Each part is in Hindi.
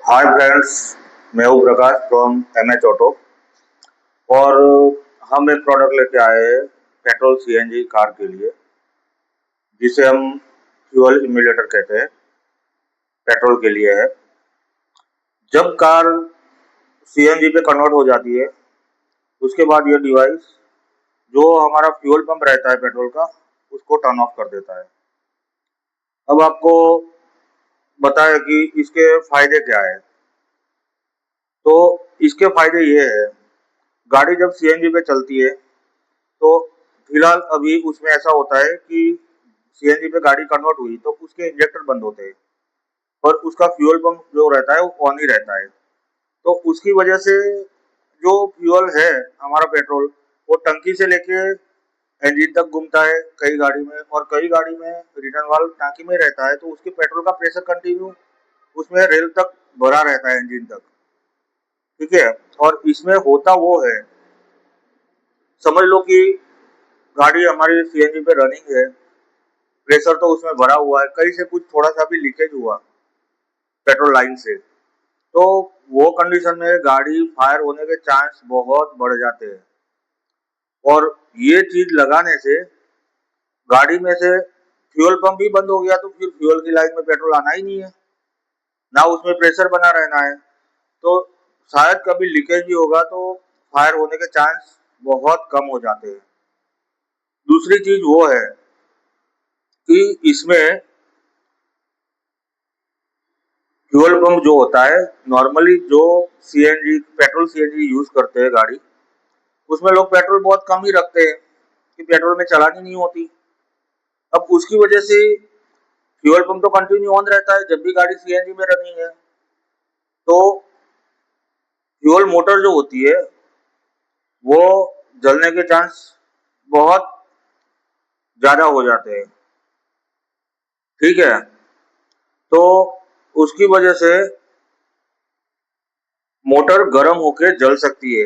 हाय फ्रेंड्स, मैं हूँ प्रकाश फ्रॉम एमएच ऑटो। और हम एक प्रोडक्ट लेके आए हैं पेट्रोल सीएनजी कार के लिए, जिसे हम फ्यूल इम्यूलेटर कहते हैं। पेट्रोल के लिए है। जब कार सीएनजी पे कन्वर्ट हो जाती है, उसके बाद ये डिवाइस जो हमारा फ्यूल पंप रहता है पेट्रोल का, उसको टर्न ऑफ कर देता है। अब आपको बताया कि इसके फायदे क्या है। तो इसके फायदे ये है, गाड़ी जब सीएनजी पे चलती है तो फिलहाल अभी उसमें ऐसा होता है कि सीएनजी पे गाड़ी कन्वर्ट हुई तो उसके इंजेक्टर बंद होते हैं और उसका फ्यूल पंप जो रहता है वो ऑन ही रहता है। तो उसकी वजह से जो फ्यूल है हमारा पेट्रोल, वो टंकी से लेके इंजन तक घूमता है कई गाड़ी में, और कई गाड़ी में रिटर्न वाल्व टांकी में रहता है, तो उसके पेट्रोल का प्रेशर कंटिन्यू उसमें रेल तक भरा रहता है, इंजन तक। ठीक है। और इसमें होता वो है, समझ लो कि गाड़ी हमारी सीएनजी पे रनिंग है, प्रेशर तो उसमें भरा हुआ है, कहीं से कुछ थोड़ा सा भी लीकेज हुआ पेट्रोल लाइन से, तो वो कंडीशन में गाड़ी फायर होने के चांस बहुत बढ़ जाते हैं। और ये चीज लगाने से गाड़ी में से फ्यूल पंप भी बंद हो गया तो फिर फ्यूल की लाइन में पेट्रोल आना ही नहीं है, ना उसमें प्रेशर बना रहना है। तो शायद कभी लीकेज भी होगा तो फायर होने के चांस बहुत कम हो जाते हैं। दूसरी चीज वो है कि इसमें फ्यूल पंप जो होता है, नॉर्मली जो सीएनजी पेट्रोल सीएनजी यूज करते हैं गाड़ी, उसमें लोग पेट्रोल बहुत कम ही रखते हैं कि पेट्रोल में चलानी नहीं होती। अब उसकी वजह से फ्यूल पंप तो कंटिन्यू ऑन रहता है जब भी गाड़ी सीएनजी में रनिंग है। तो फ्यूल मोटर जो होती है वो जलने के चांस बहुत ज्यादा हो जाते हैं। ठीक है। तो उसकी वजह से मोटर गर्म होकर जल सकती है।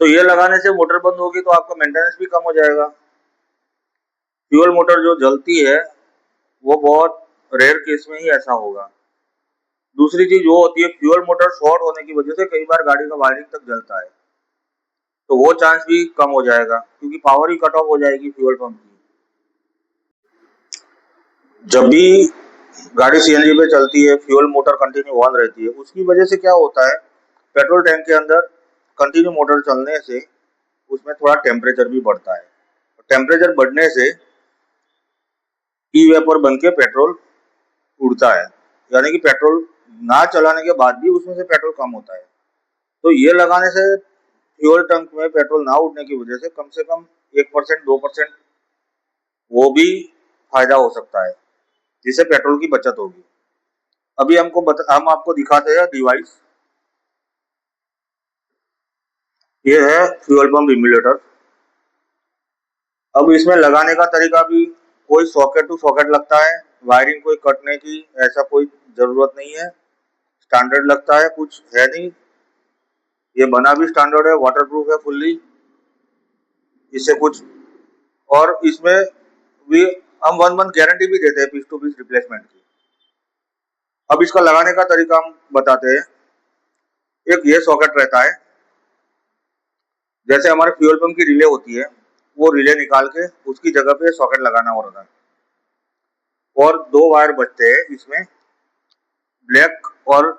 तो ये लगाने से मोटर बंद होगी तो आपका मेंटेनेंस भी कम हो जाएगा। फ्यूल मोटर जो जलती है वो बहुत रेयर केस में ही ऐसा होगा। दूसरी चीज वो होती है, फ्यूल मोटर शॉर्ट होने की वजह से कई बार गाड़ी का वायरिंग तक जलता है, तो वो चांस भी कम हो जाएगा क्योंकि पावर ही कट ऑफ हो जाएगी फ्यूल पंप की। जब भी गाड़ी सीएनजी पे चलती है, फ्यूल मोटर कंटिन्यू ऑन रहती है, उसकी वजह से क्या होता है, पेट्रोल टैंक के अंदर कंटिन्यू मोटर चलने से उसमें थोड़ा टेम्परेचर भी बढ़ता है। टेम्परेचर बढ़ने से ई वेपर बन के पेट्रोल उड़ता है, यानी कि पेट्रोल ना चलाने के बाद भी उसमें से पेट्रोल कम होता है। तो ये लगाने से फ्यूल टैंक में पेट्रोल ना उड़ने की वजह से कम 1% 2% वो भी फायदा हो सकता है, जिससे पेट्रोल की बचत होगी। अभी हम आपको दिखाते हैं डिवाइस। ये है फ्यूल पंप इम्यूलेटर। अब इसमें लगाने का तरीका भी, कोई सॉकेट टू सॉकेट लगता है, वायरिंग कोई कटने की ऐसा कोई जरूरत नहीं है, स्टैंडर्ड लगता है, कुछ है नहीं। ये बना भी स्टैंडर्ड है, वाटरप्रूफ है फुल्ली, इससे कुछ। और इसमें भी हम 1 मंथ गारंटी भी देते हैं पीस टू पीस रिप्लेसमेंट की। अब इसका लगाने का तरीका हम बताते हैं। एक ये सॉकेट रहता है, जैसे हमारे फ्यूल पंप की रिले होती है, वो रिले निकाल के उसकी जगह पे सॉकेट लगाना होता है। और 2 वायर बचते हैं इसमें, ब्लैक और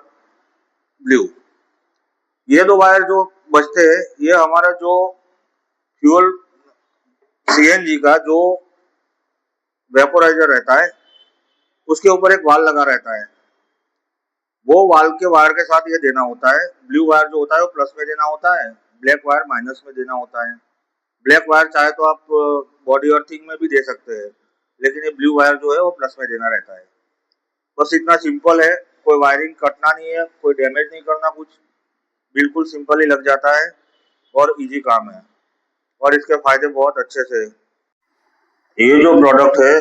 ब्लू। ये 2 वायर जो बचते हैं, ये हमारा जो फ्यूल सीएनजी का जो वेपोराइजर रहता है, उसके ऊपर एक वाल लगा रहता है। वो वाल के वायर के साथ ये देना होता है। ब्लू वायर जो होता है वो प्लस में देना होता है, ब्लैक वायर माइनस में देना होता है। ब्लैक वायर चाहे तो आप बॉडी अर्थिंग में भी दे सकते हैं, लेकिन ये ब्लू वायर जो है वो प्लस में देना रहता है। बस इतना सिंपल है, कोई वायरिंग कटना नहीं है, कोई डैमेज नहीं करना, कुछ बिल्कुल सिंपल ही लग जाता है और इजी काम है। और इसके फायदे बहुत अच्छे से। ये जो प्रोडक्ट है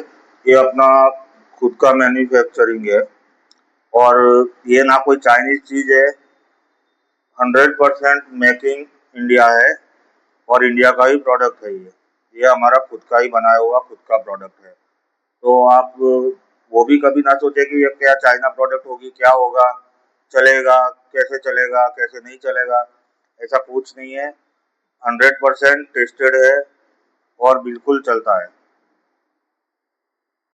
ये अपना खुद का मैन्युफैक्चरिंग है, और ये ना कोई चाइनीज चीज है, 100% मेकिंग इंडिया है, और इंडिया का ही प्रोडक्ट है। ये हमारा खुद का ही बनाया हुआ खुद का प्रोडक्ट है। तो आप वो भी कभी ना सोचे कि ये क्या चाइना प्रोडक्ट होगी क्या होगा, चलेगा, कैसे चलेगा, कैसे नहीं चलेगा, ऐसा कुछ नहीं है। 100% टेस्टेड है और बिल्कुल चलता है।